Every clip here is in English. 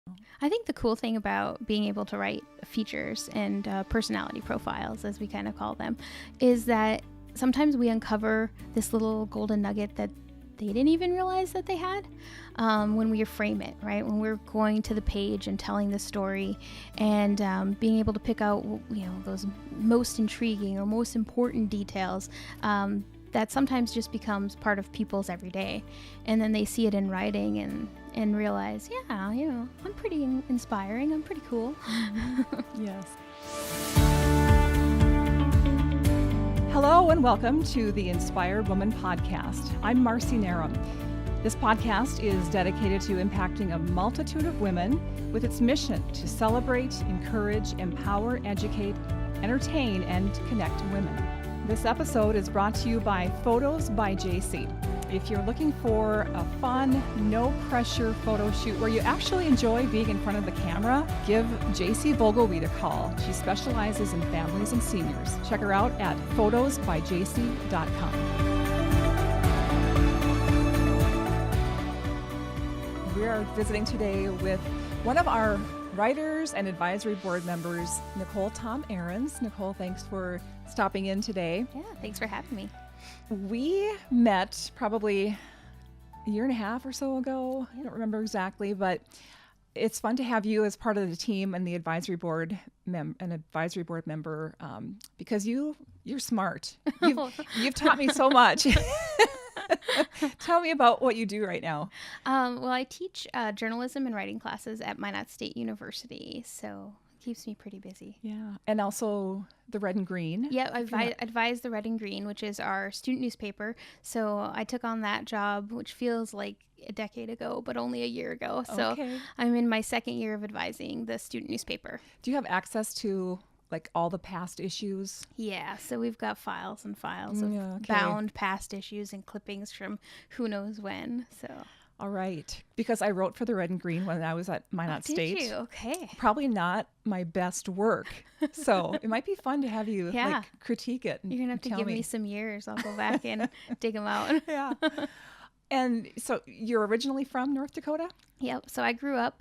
I think the cool thing about being able to write features and personality profiles, as we kind of call them, is that sometimes we uncover this little golden nugget that they didn't even realize that they had when we frame it, right? When we're going to the page and telling the story and being able to pick out, those most intriguing or most important details that sometimes just becomes part of people's everyday. And then they see it in writing and realize, I'm pretty inspiring. I'm pretty cool. Yes. Hello and welcome to the Inspired Woman Podcast. I'm Marcy Narum. This podcast is dedicated to impacting a multitude of women with its mission to celebrate, encourage, empower, educate, entertain, and connect women. This episode is brought to you by Photos by JC. If you're looking for a fun, no-pressure photo shoot where you actually enjoy being in front of the camera, give JC Vogelweed a call. She specializes in families and seniors. Check her out at photosbyjc.com. We are visiting today with one of our writers and advisory board members, Nicole Thom-Arens. Nicole, thanks for stopping in today. Yeah, thanks for having me. We met probably a year and a half or so ago. I don't remember exactly, but it's fun to have you as part of the team and the advisory board, an advisory board member, because you're smart. You've taught me so much. Tell me about what you do right now. Well, I teach journalism and writing classes at Minot State University, so it keeps me pretty busy. Yeah, and also the Red and Green. Yeah, I advise the Red and Green, which is our student newspaper. So I took on that job, which feels like a decade ago, but only a year ago. So okay. I'm in my second year of advising the student newspaper. Do you have access to like all the past issues? Yeah, so we've got files and files of bound past issues and clippings from who knows when. So all right, because I wrote for the Red and Green when I was at Minot State. Did you? Okay. Probably not my best work, so it might be fun to have you critique it. You're gonna have to give me some years. I'll go back and dig them out. Yeah. And so you're originally from North Dakota? Yep. So I grew up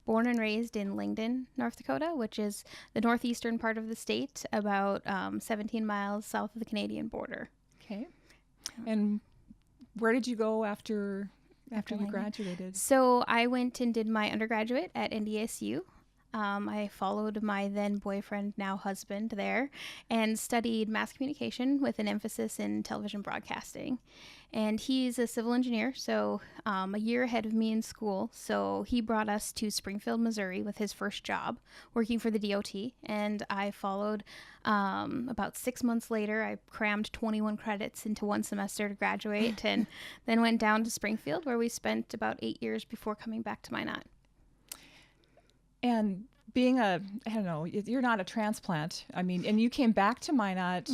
born and raised in Lyngdon, North Dakota, which is the northeastern part of the state, about 17 miles south of the Canadian border. Okay. And where did you go after you graduated? So I went and did my undergraduate at NDSU. I followed my then boyfriend, now husband, there and studied mass communication with an emphasis in television broadcasting. And he's a civil engineer, so a year ahead of me in school. So he brought us to Springfield, Missouri with his first job, working for the DOT. And I followed about 6 months later. I crammed 21 credits into one semester to graduate and then went down to Springfield, where we spent about 8 years before coming back to Minot. And being you're not a transplant. I mean, and you came back to Minot,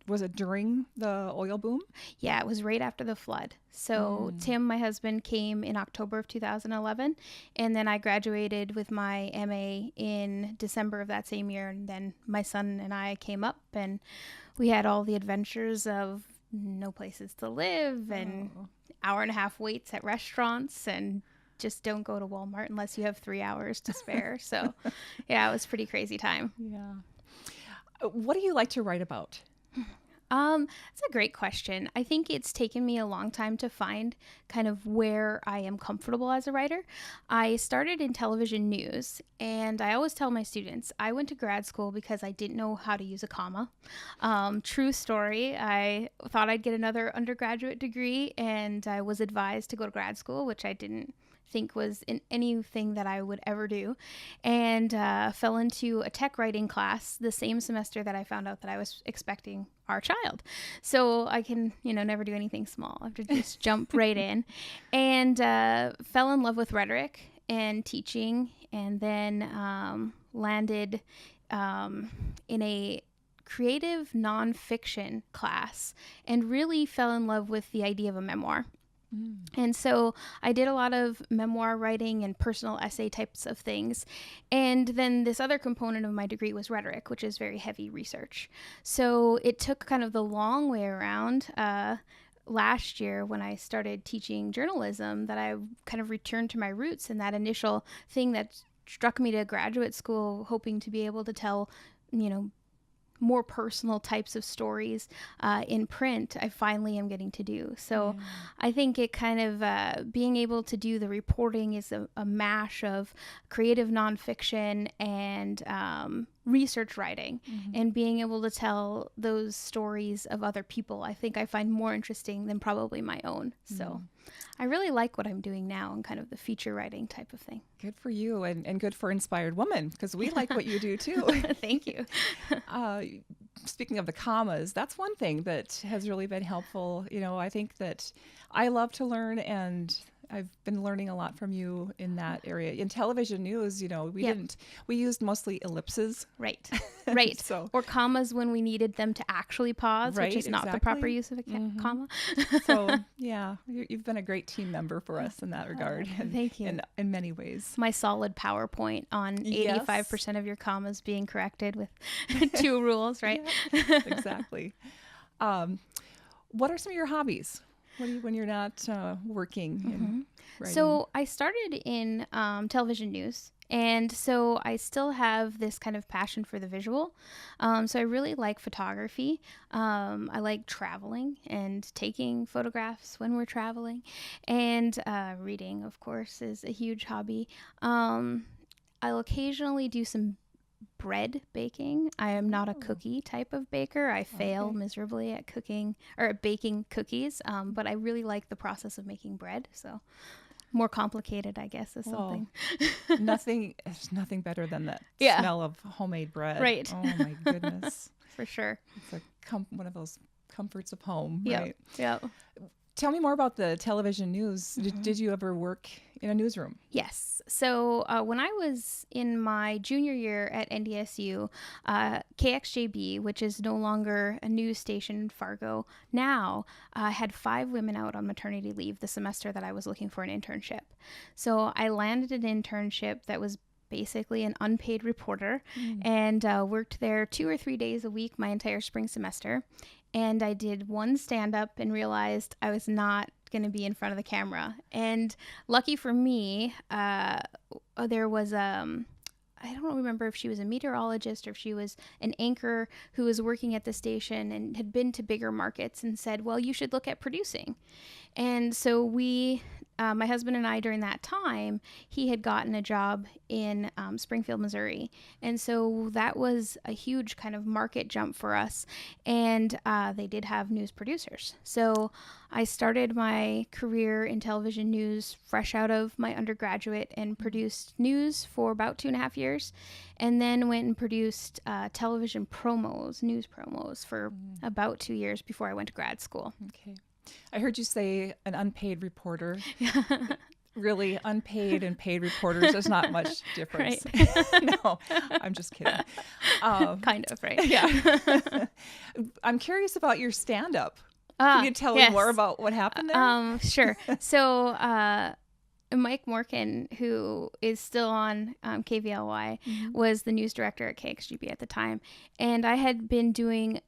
was it during the oil boom? Yeah, it was right after the flood. So Tim, my husband, came in October of 2011, and then I graduated with my MA in December of that same year. And then my son and I came up, and we had all the adventures of no places to live and hour-and-a-half waits at restaurants and just don't go to Walmart unless you have 3 hours to spare. So yeah, it was a pretty crazy time. Yeah. What do you like to write about? That's a great question. I think it's taken me a long time to find kind of where I am comfortable as a writer. I started in television news, and I always tell my students, I went to grad school because I didn't know how to use a comma. True story. I thought I'd get another undergraduate degree, and I was advised to go to grad school, which I didn't think was in anything that I would ever do, and fell into a tech writing class the same semester that I found out that I was expecting our child. So I can, never do anything small. I have to just jump right in, and fell in love with rhetoric and teaching, and then landed in a creative nonfiction class and really fell in love with the idea of a memoir. And so I did a lot of memoir writing and personal essay types of things. And then this other component of my degree was rhetoric, which is very heavy research. So it took kind of the long way around. last year when I started teaching journalism that I kind of returned to my roots, and that initial thing that struck me to graduate school, hoping to be able to tell, more personal types of stories in print, I finally am getting to do. So I think it kind of being able to do the reporting is a mash of creative nonfiction and research writing, and being able to tell those stories of other people, I think I find more interesting than probably my own. So I really like what I'm doing now and kind of the feature writing type of thing. Good for you, and good for Inspired Woman, because we like what you do too. Thank you. Speaking of the commas, that's one thing that has really been helpful. I think that I love to learn, and I've been learning a lot from you in that area. In television news, we used mostly ellipses. Right. So, or commas when we needed them to actually pause, right, which is not the proper use of a comma. So, yeah, you've been a great team member for us in that regard. Thank you. In many ways. My solid PowerPoint on 85% of your commas being corrected with 2 rules, right? Yeah, exactly. What are some of your hobbies? What do you, when you're not working and writing? So I started in television news, and so I still have this kind of passion for the visual. So I really like photography. I like traveling and taking photographs when we're traveling, and reading, of course, is a huge hobby. I'll occasionally do some bread baking. I am not a cookie type of baker. I fail miserably at cooking or at baking cookies, but I really like the process of making bread. So more complicated, I guess, is something. There's nothing better than that smell of homemade bread. Right. Oh my goodness. For sure. It's one of those comforts of home, Yep. right? Yeah. Tell me more about the television news. Did you ever work in a newsroom? Yes. So when I was in my junior year at NDSU, KXJB, which is no longer a news station in Fargo, now had 5 women out on maternity leave the semester that I was looking for an internship. So I landed an internship that was basically an unpaid reporter and worked there 2 or 3 days a week my entire spring semester. And I did one stand-up and realized I was not going to be in front of the camera. And lucky for me, there was I don't remember if she was a meteorologist or if she was an anchor who was working at the station and had been to bigger markets and said, well, you should look at producing. And so my husband and I, during that time, he had gotten a job in Springfield, Missouri. And so that was a huge kind of market jump for us. And they did have news producers. So I started my career in television news fresh out of my undergraduate and produced news for about 2.5 years. And then went and produced television promos, news promos for about 2 years before I went to grad school. Okay. I heard you say an unpaid reporter. Really, unpaid and paid reporters, there's not much difference. Right. No, I'm just kidding. Kind of, right? Yeah. I'm curious about your stand-up. Can you tell me more about what happened there? Sure. So Mike Morkin, who is still on KVLY, was the news director at KXGB at the time. And I had been doing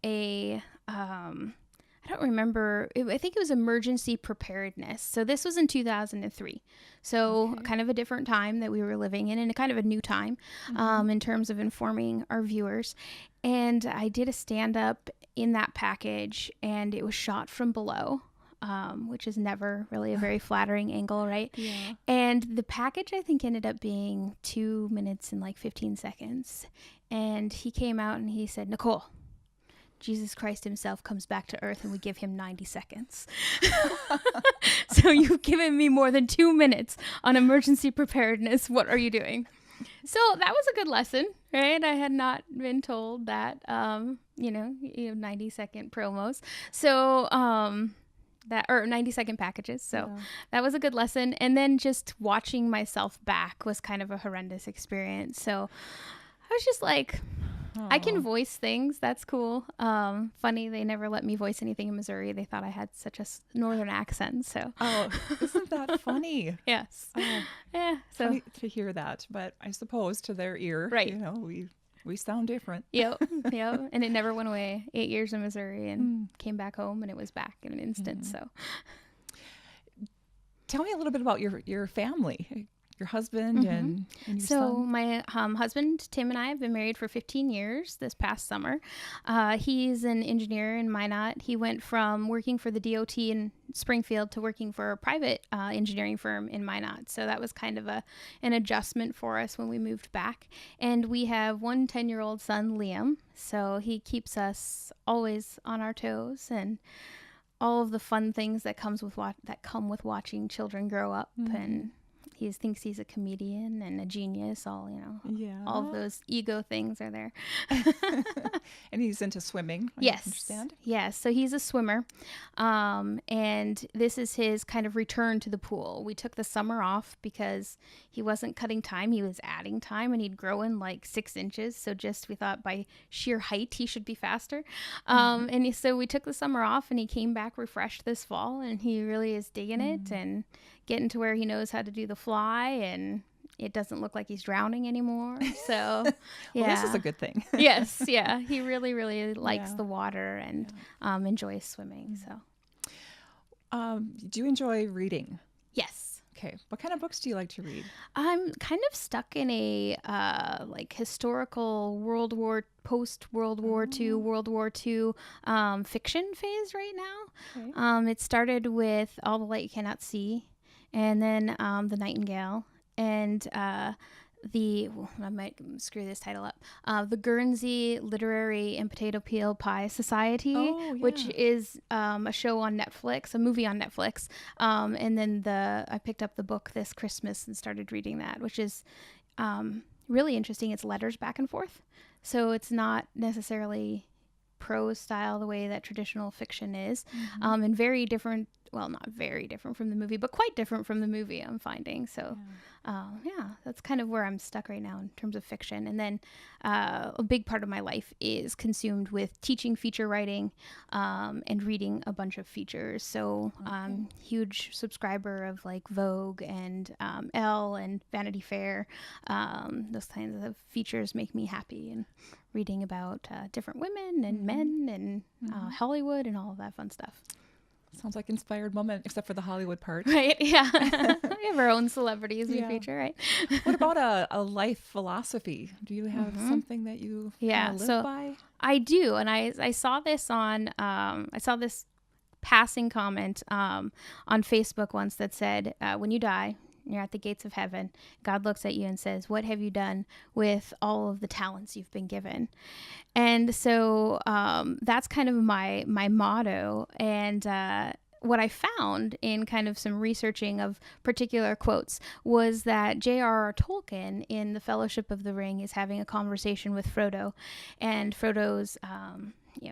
I don't remember. I think it was emergency preparedness. So this was in 2003. So kind of a different time that we were living in, and a kind of a new time in terms of informing our viewers. And I did a stand-up in that package, and it was shot from below, which is never really a very flattering angle, right? Yeah. And the package, I think, ended up being 2 minutes and like 15 seconds. And he came out and he said, Nicole, Jesus Christ himself comes back to earth and we give him 90 seconds. So you've given me more than 2 minutes on emergency preparedness. What are you doing? So that was a good lesson, right? I had not been told that, 90-second promos. So, 90-second packages. So that was a good lesson. And then just watching myself back was kind of a horrendous experience. So I was just like, I can voice things. That's cool. Funny, they never let me voice anything in Missouri. They thought I had such a northern accent. So, isn't that funny? Yes. Yeah. So funny to hear that, but I suppose to their ear, right. We sound different. Yep. Yep. And it never went away. 8 years in Missouri and came back home and it was back in an instant. So Tell me a little bit about your family, your husband and your So son. my husband, Tim, and I have been married for 15 years this past summer. He's an engineer in Minot. He went from working for the DOT in Springfield to working for a private engineering firm in Minot. So that was kind of an adjustment for us when we moved back. And we have one 10-year-old son, Liam. So he keeps us always on our toes and all of the fun things that come with watching children grow up. And he thinks he's a comedian and a genius. All of those ego things are there. And he's into swimming. Yes. I understand. Yes. So he's a swimmer. And this is his kind of return to the pool. We took the summer off because he wasn't cutting time. He was adding time and he'd grow in like 6 inches. So we thought by sheer height, he should be faster. So we took the summer off and he came back refreshed this fall and he really is digging it and getting to where he knows how to do the fly and it doesn't look like he's drowning anymore. So, Well, this is a good thing. Yes. Yeah. He really, really likes the water and enjoys swimming. So, Do you enjoy reading? yes. Okay. What kind of books do you like to read? I'm kind of stuck in a historical post World War II fiction phase right now. Okay. It started with All the Light You Cannot See, and then The Nightingale, and I might screw this title up. The Guernsey Literary and Potato Peel Pie Society, which is a show on Netflix, a movie on Netflix. And then I picked up the book this Christmas and started reading that, which is really interesting. It's letters back and forth. So it's not necessarily prose style the way that traditional fiction is, and very different. Well, not very different from the movie, but quite different from the movie, I'm finding. So, that's kind of where I'm stuck right now in terms of fiction. And then a big part of my life is consumed with teaching feature writing and reading a bunch of features. So huge subscriber of like Vogue and Elle and Vanity Fair. Those kinds of features make me happy, and reading about different women and men and Hollywood and all of that fun stuff. Sounds like Inspired Woman, except for the Hollywood part. Right, yeah. We have our own celebrities we feature, right? What about a life philosophy? Do you have something that you live by? I do, and I saw this passing comment on Facebook once that said, when you die, you're at the gates of heaven, God looks at you and says, what have you done with all of the talents you've been given? And so that's kind of my motto. And what I found in kind of some researching of particular quotes was that J.R.R. Tolkien in The Fellowship of the Ring is having a conversation with Frodo. And Frodo's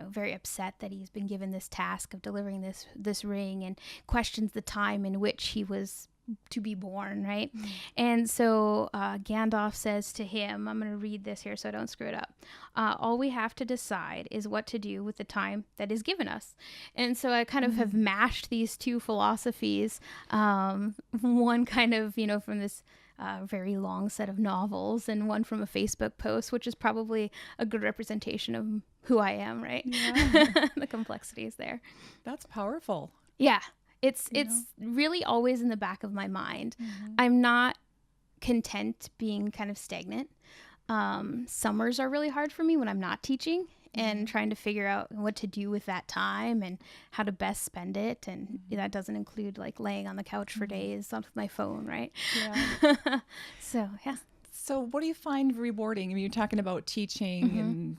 very upset that he's been given this task of delivering this ring, and questions the time in which he was to be born, right? And so Gandalf says to him, I'm going to read this here so I don't screw it up. All we have to decide is what to do with the time that is given us. And so I kind of have mashed these two philosophies, one kind of, from this very long set of novels, and one from a Facebook post, which is probably a good representation of who I am, right? Yeah. The complexity is there. That's powerful. Yeah. It's really always in the back of my mind. I'm not content being kind of stagnant. Summers are really hard for me when I'm not teaching and trying to figure out what to do with that time and how to best spend it. And that doesn't include like laying on the couch for days on my phone, right? Yeah. So, yeah. So what do you find rewarding? I mean, you're talking about teaching and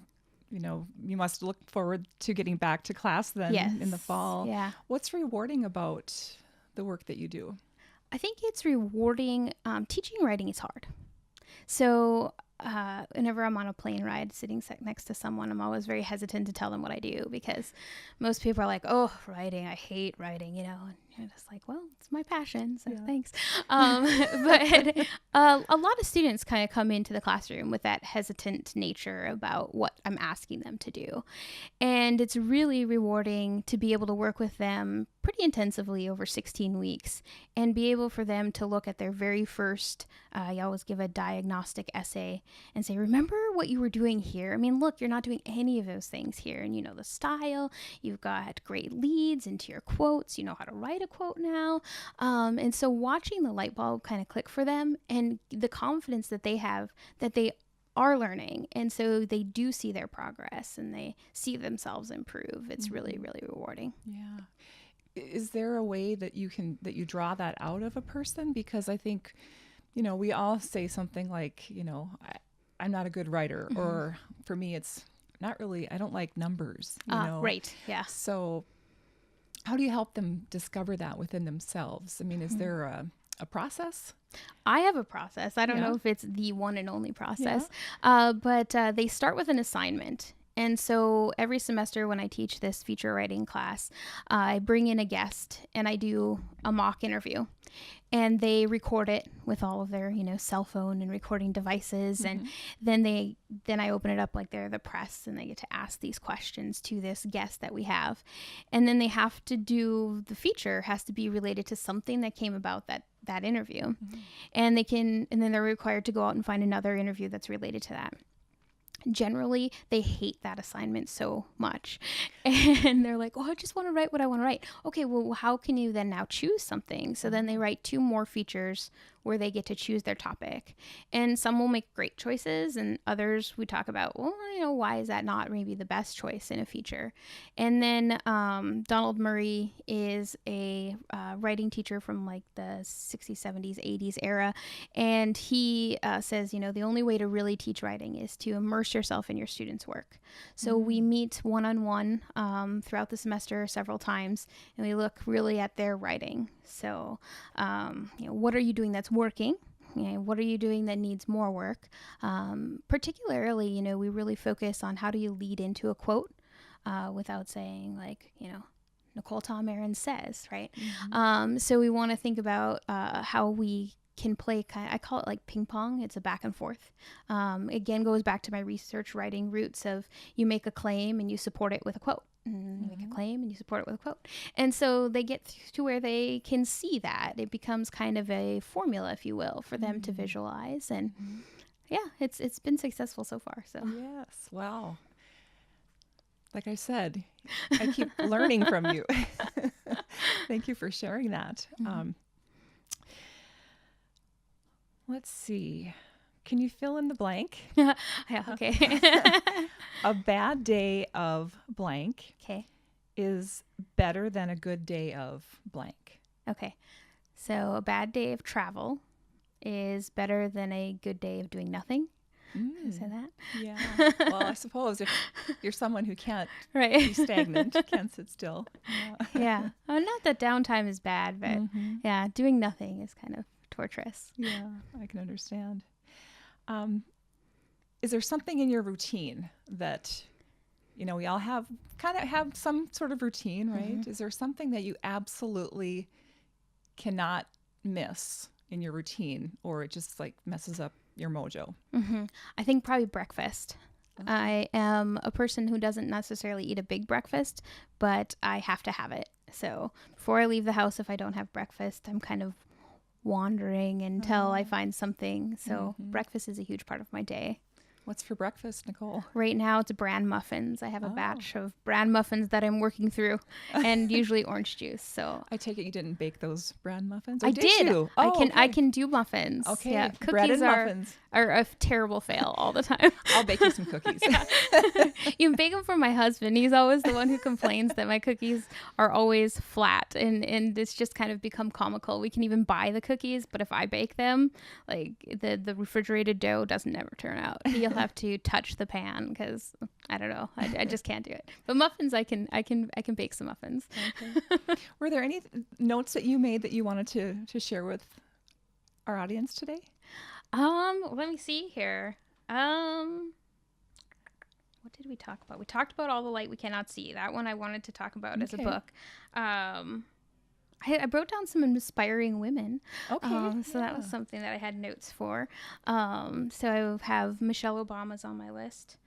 you must look forward to getting back to class then in the fall. Yeah. What's rewarding about the work that you do? I think it's rewarding. Teaching writing is hard. So whenever I'm on a plane ride sitting next to someone, I'm always very hesitant to tell them what I do, because most people are like, oh, writing, I hate writing, and you're just like, well, it's my passion, so Yeah. thanks. But a lot of students kind of come into the classroom with that hesitant nature about what I'm asking them to do. And it's really rewarding to be able to work with them pretty intensively over 16 weeks and be able for them to look at their very first, you always give a diagnostic essay and say, remember what you were doing here? I mean, look, you're not doing any of those things here. And you know the style, you've got great leads into your quotes, you know how to write a quote now. And so watching the light bulb kind of click for them and the confidence that they have that they are learning, and so they do see their progress and they see themselves improve. It's really, really rewarding. Yeah. Is there a way that you draw that out of a person? Because I think, we all say something like, I'm not a good writer, or for me, it's not really, I don't like numbers, Right. Yeah. So how do you help them discover that within themselves? I mean, is there a process? I have a process. I don't know if it's the one and only process, but they start with an assignment. And so every semester when I teach this feature writing class, I bring in a guest and I do a mock interview. And they record it with all of their, cell phone and recording devices. And then I open it up like they're the press and they get to ask these questions to this guest that we have. And then they have to do, the feature has to be related to something that came about that interview. And then they're required to go out and find another interview that's related to that. Generally, they hate that assignment so much. And they're like, I just want to write what I want to write. Okay, well, how can you then now choose something? So then they write 2 more features where they get to choose their topic. And some will make great choices and others we talk about, why is that not maybe the best choice in a feature? And then Donald Murray is a writing teacher from like the 60s, 70s, 80s era. And he says, the only way to really teach writing is to immerse yourself in your students' work. So we meet one-on-one throughout the semester several times, and we look really at their writing. So, what are you doing that's working? What are you doing that needs more work? Particularly, we really focus on how do you lead into a quote without saying like, Nicole Thom-Arens says, right? So we want to think about how we can play I call it like ping pong. It's a back and forth. Again, goes back to my research writing roots of you make a claim and you support it with a quote. And you make a claim and you support it with a quote. And so they get to where they can see that. It becomes kind of a formula, if you will, for them to visualize. And it's been successful so far. So yes, wow. Like I said, I keep learning from you. Thank you for sharing that. Let's see. Can you fill in the blank? Yeah, okay. A bad day of blank is better than a good day of blank. Okay. So a bad day of travel is better than a good day of doing nothing. Can I say that? Yeah. Well, I suppose if you're someone who can't be stagnant, can't sit still. Yeah. Not that downtime is bad, but doing nothing is kind of torturous. Yeah, I can understand. Is there something in your routine that, we all have some sort of routine, right? Is there something that you absolutely cannot miss in your routine, or it just like messes up your mojo? I think probably breakfast. Okay. I am a person who doesn't necessarily eat a big breakfast, but I have to have it. So before I leave the house, if I don't have breakfast, I'm kind of wandering until I find something. So breakfast is a huge part of my day. What's for breakfast, Nicole? Right now it's bran muffins. I have a batch of bran muffins that I'm working through, and usually orange juice. So I take it you didn't bake those bran muffins? I did. You? I can do muffins. Okay. Yeah, Bread and cookies muffins are a terrible fail all the time. I'll bake you some cookies. You can bake them for my husband. He's always the one who complains that my cookies are always flat, and it's just kind of become comical. We can even buy the cookies, but if I bake them, like the refrigerated dough doesn't ever turn out. He'll have to touch the pan because I don't know. I just can't do it. But muffins, I can bake some muffins. Okay. Were there any notes that you made that you wanted to share with our audience today? Let me see here. What did we talk about? We talked about All the Light We Cannot See. That one I wanted to talk about as a book. I wrote down some inspiring women. Okay. So that was something that I had notes for. So I have Michelle Obama's on my list,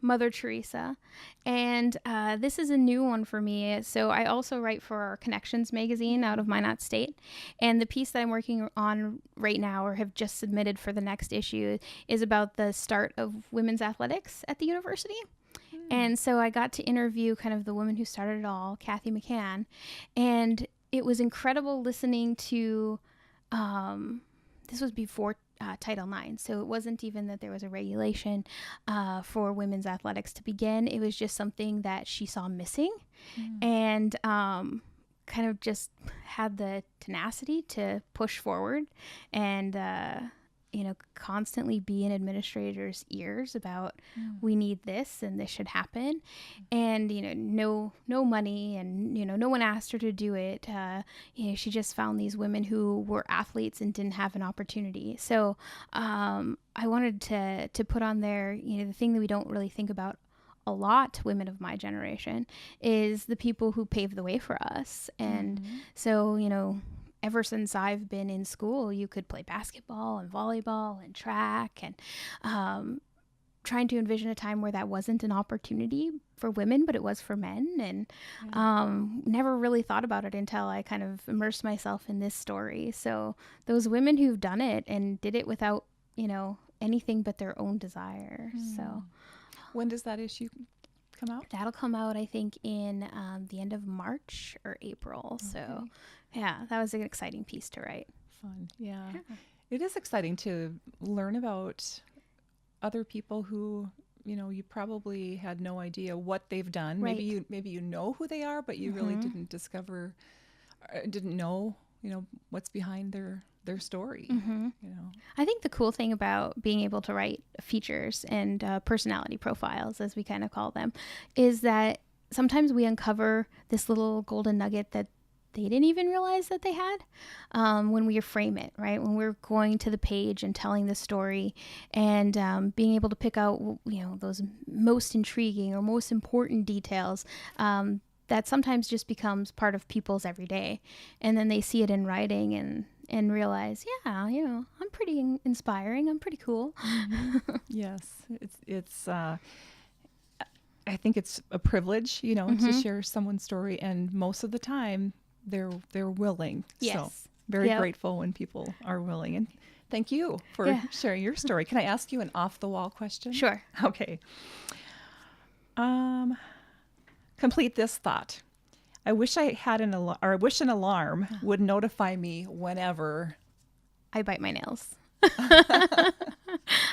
Mother Teresa, and this is a new one for me. So I also write for our Connections magazine out of Minot State, and the piece that I'm working on right now, or have just submitted for the next issue, is about the start of women's athletics at the university. And so I got to interview kind of the woman who started it all, Kathy McCann. And it was incredible listening to, this was before Title IX. So it wasn't even that there was a regulation for women's athletics to begin. It was just something that she saw missing and kind of just had the tenacity to push forward and, constantly be in administrators' ears about we need this and this should happen. And, no money and, no one asked her to do it. She just found these women who were athletes and didn't have an opportunity. So I wanted to put on there, the thing that we don't really think about a lot, women of my generation, is the people who paved the way for us. And so, ever since I've been in school, you could play basketball and volleyball and track, and trying to envision a time where that wasn't an opportunity for women, but it was for men. And never really thought about it until I kind of immersed myself in this story. So those women who've done it and did it without, anything but their own desire. So when does that issue come out? That'll come out, I think, in the end of March or April. Okay. So, yeah, that was an exciting piece to write. Fun. Yeah. It is exciting to learn about other people who, you probably had no idea what they've done. Right. Maybe you know who they are, but you really didn't didn't know, what's behind their story. I think the cool thing about being able to write features and personality profiles, as we kind of call them, is that sometimes we uncover this little golden nugget that they didn't even realize that they had when we frame it, right? When we're going to the page and telling the story and being able to pick out, those most intriguing or most important details that sometimes just becomes part of people's everyday. And then they see it in writing and realize, I'm pretty inspiring. I'm pretty cool. Yes. It's I think it's a privilege, to share someone's story. And most of the time they're willing. Yes. So very grateful when people are willing. And thank you for sharing your story. Can I ask you an off the wall question? Sure. Okay. Complete this thought. I wish I had I wish an alarm would notify me whenever I bite my nails.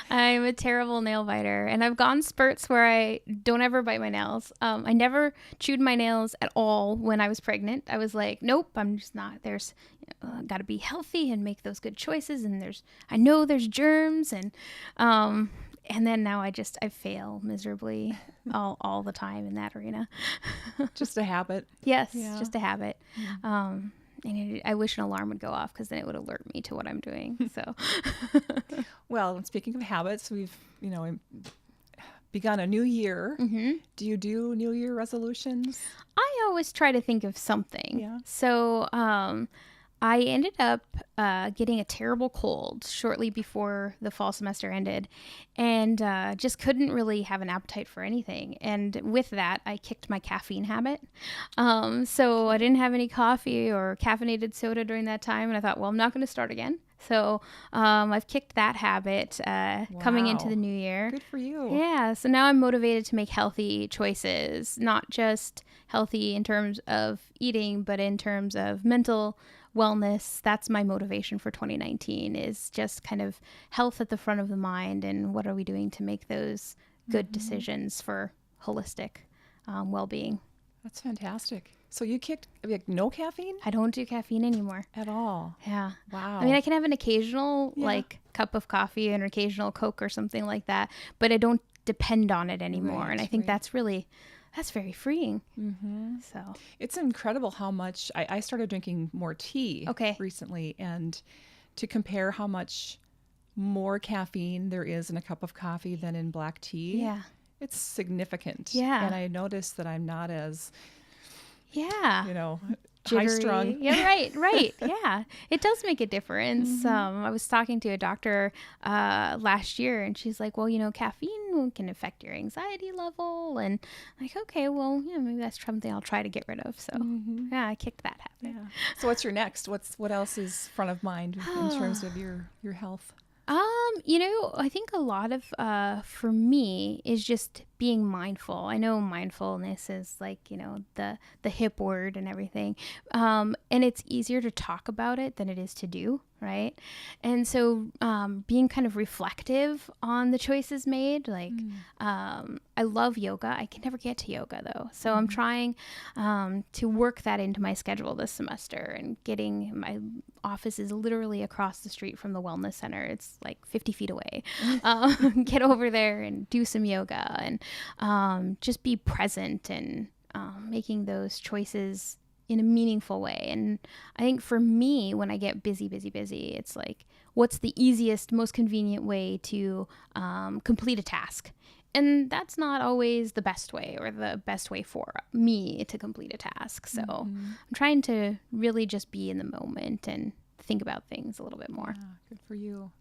I'm a terrible nail biter, and I've gone spurts where I don't ever bite my nails. I never chewed my nails at all when I was pregnant. I was like, nope, I'm just not. There's got to be healthy and make those good choices, and I know there's germs, and then now I fail miserably all the time in that arena. Just a habit. Yes, just a habit. And I wish an alarm would go off because then it would alert me to what I'm doing. So, well, speaking of habits, we've begun a new year. Do you do New Year resolutions? I always try to think of something. Yeah. So I ended up getting a terrible cold shortly before the fall semester ended, and just couldn't really have an appetite for anything. And with that, I kicked my caffeine habit. So I didn't have any coffee or caffeinated soda during that time, and I thought, well, I'm not going to start again. So I've kicked that habit coming into the new year. Good for you. Yeah. So now I'm motivated to make healthy choices, not just healthy in terms of eating, but in terms of mental wellness. That's my motivation for 2019, is just kind of health at the front of the mind, and what are we doing to make those good decisions for holistic well-being. That's fantastic. So you kicked no caffeine? I don't do caffeine anymore. At all? Yeah. Wow. I mean, I can have an occasional cup of coffee and an occasional Coke or something like that, but I don't depend on it anymore. And I think that's very freeing. So it's incredible how much I started drinking more tea recently, and to compare how much more caffeine there is in a cup of coffee than in black tea. Yeah. It's significant. Yeah. And I noticed that I'm not as, jittery. high strung. Yeah, right. Yeah, it does make a difference. I was talking to a doctor last year, and she's like, well, caffeine can affect your anxiety level. And I'm like, okay, well, maybe that's something I'll try to get rid of. So yeah, I kicked that habit. Yeah. So what's your next? What else is front of mind in terms of your health? I think a lot of for me is just being mindful. I know mindfulness is like, the hip word and everything. And it's easier to talk about it than it is to do, right? And so being kind of reflective on the choices made, like I love yoga. I can never get to yoga though. So I'm trying to work that into my schedule this semester, and getting my office is literally across the street from the wellness center. It's like 50 feet away. Get over there and do some yoga, and just be present, and making those choices in a meaningful way. And I think for me, when I get busy, it's like, what's the easiest, most convenient way to complete a task? And that's not always the best way, or the best way for me to complete a task. So I'm trying to really just be in the moment and think about things a little bit more. Yeah, good for you.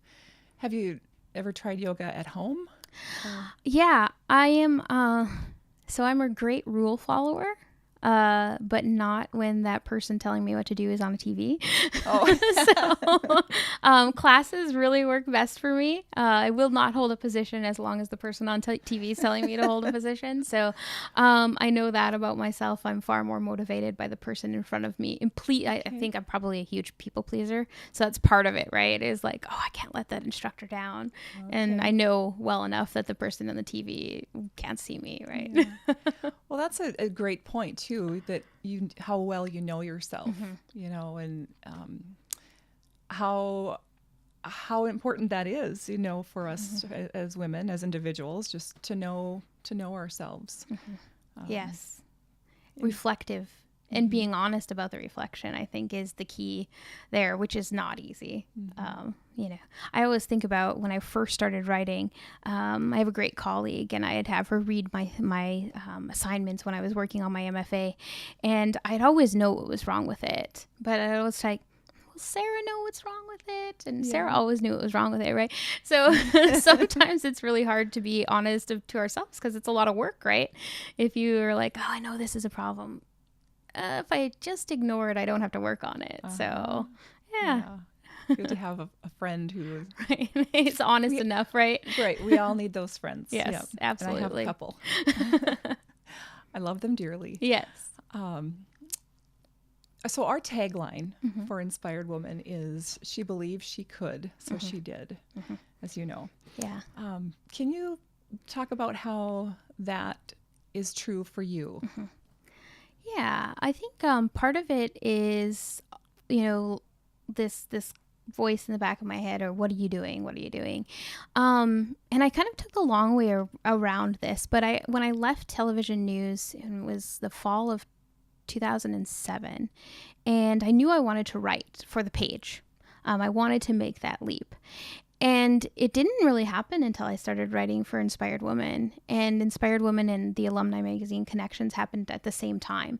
Have you ever tried yoga at home? Yeah, I am. So I'm a great rule follower. But not when that person telling me what to do is on a TV. So classes really work best for me. I will not hold a position as long as the person on TV is telling me to hold a position. So I know that about myself. I'm far more motivated by the person in front of me. I think I'm probably a huge people pleaser. So that's part of it, right? It is like, I can't let that instructor down. Okay. And I know well enough that the person on the TV can't see me, right? Yeah. Well, that's a great point too, that how well you know yourself, and how important that is, for us as women, as individuals, just to know ourselves. Yes. Reflective. And being honest about the reflection, I think, is the key there, which is not easy. I always think about when I first started writing, I have a great colleague, and I'd have her read my assignments when I was working on my MFA, and I'd always know what was wrong with it. But I was like, will Sarah know what's wrong with it? And Sarah always knew what was wrong with it, right? So sometimes it's really hard to be honest to ourselves, because it's a lot of work, right? If you are like, I know this is a problem. If I just ignore it, I don't have to work on it. So, yeah. Good to have a friend who is right. It's honest enough, right? Right. We all need those friends. Yes, absolutely. And I have a couple. I love them dearly. Yes. So our tagline for Inspired Woman is, she believed she could, so she did, as you know. Yeah. Can you talk about how that is true for you? Yeah, I think part of it is, this voice in the back of my head, or what are you doing? What are you doing? And I kind of took the long way around this, but when I left television news, and it was the fall of 2007, and I knew I wanted to write for the page. I wanted to make that leap. And it didn't really happen until I started writing for Inspired Woman. And Inspired Woman and the Alumni Magazine connections happened at the same time.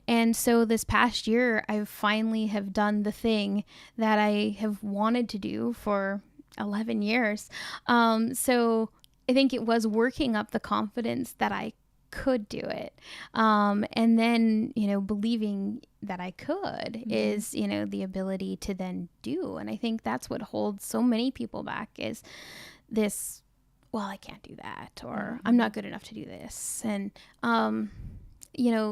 And so this past year, I finally have done the thing that I have wanted to do for 11 years. So I think it was working up the confidence that I could do it. And then, believing that I could is, the ability to then do. And I think that's what holds so many people back, is this, well, I can't do that, or I'm not good enough to do this. And,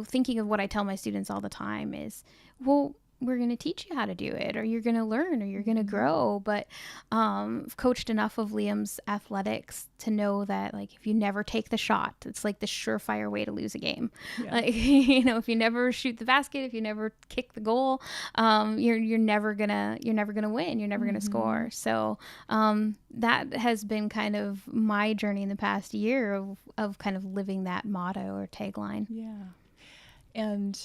thinking of what I tell my students all the time is, well, we're going to teach you how to do it, or you're going to learn, or you're going to grow. But I've coached enough of Liam's athletics to know that, like, if you never take the shot, it's like the surefire way to lose a game. Yeah. Like, if you never shoot the basket, if you never kick the goal, you're never gonna win. You're never gonna score. So that has been kind of my journey in the past year of kind of living that motto or tagline. Yeah. And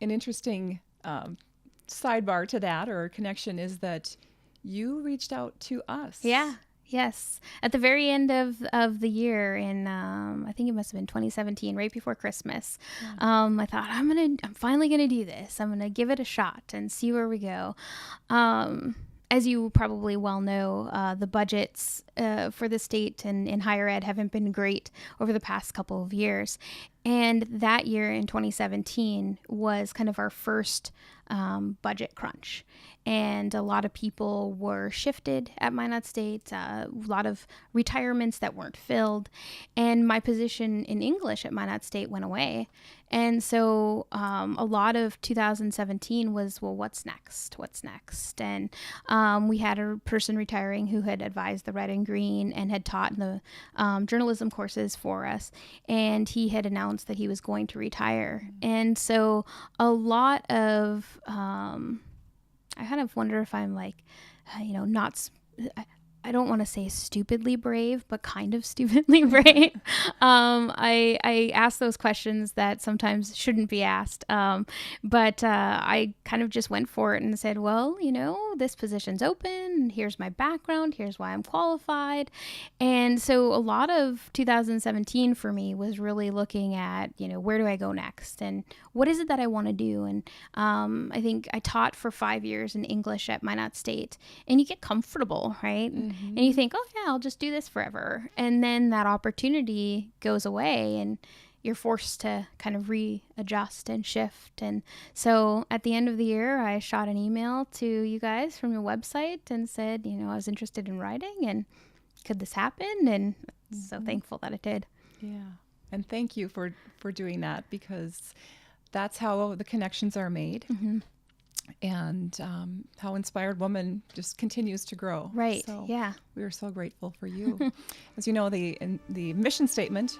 an interesting sidebar to that, or connection, is that you reached out to us. Yeah. Yes. At the very end of the year in, I think it must have been 2017, right before Christmas, I thought, I'm finally going to do this. I'm going to give it a shot and see where we go. As you probably well know, the budgets for the state and in higher ed haven't been great over the past couple of years. And that year in 2017 was kind of our first budget crunch. And a lot of people were shifted at Minot State, a lot of retirements that weren't filled. And my position in English at Minot State went away. And so a lot of 2017 was, well, what's next? What's next? And we had a person retiring who had advised the Red and Green and had taught in the journalism courses for us. And he had announced that he was going to retire. And so a lot of, I kind of wonder if I'm like, I don't want to say stupidly brave, but kind of stupidly brave. I ask those questions that sometimes shouldn't be asked. But I kind of just went for it and said, well, this position's open. Here's my background. Here's why I'm qualified. And so a lot of 2017 for me was really looking at, where do I go next? And what is it that I want to do? And I think I taught for 5 years in English at Minot State, and you get comfortable, right? And you think, oh yeah, I'll just do this forever. And then that opportunity goes away and you're forced to kind of readjust and shift. And so at the end of the year, I shot an email to you guys from your website and said, I was interested in writing and could this happen? And so thankful that it did. Yeah. And thank you for doing that, because that's how the connections are made. And how Inspired Woman just continues to grow. Right. So yeah. We are so grateful for you. As you know, the mission statement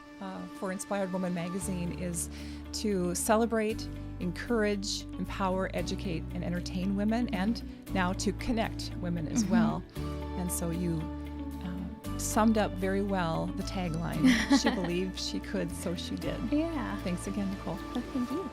for Inspired Woman magazine is to celebrate, encourage, empower, educate, and entertain women, and now to connect women as well. And so you summed up very well the tagline. She believed she could, so she did. Yeah. Thanks again, Nicole. Well, thank you.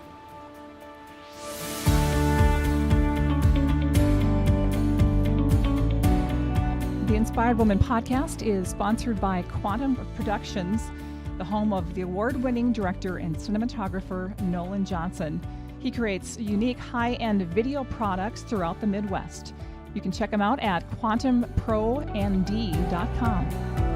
The Inspired Woman podcast is sponsored by Quantum Productions, the home of the award-winning director and cinematographer Nolan Johnson. He creates unique high-end video products throughout the Midwest. You can check him out at quantumprond.com.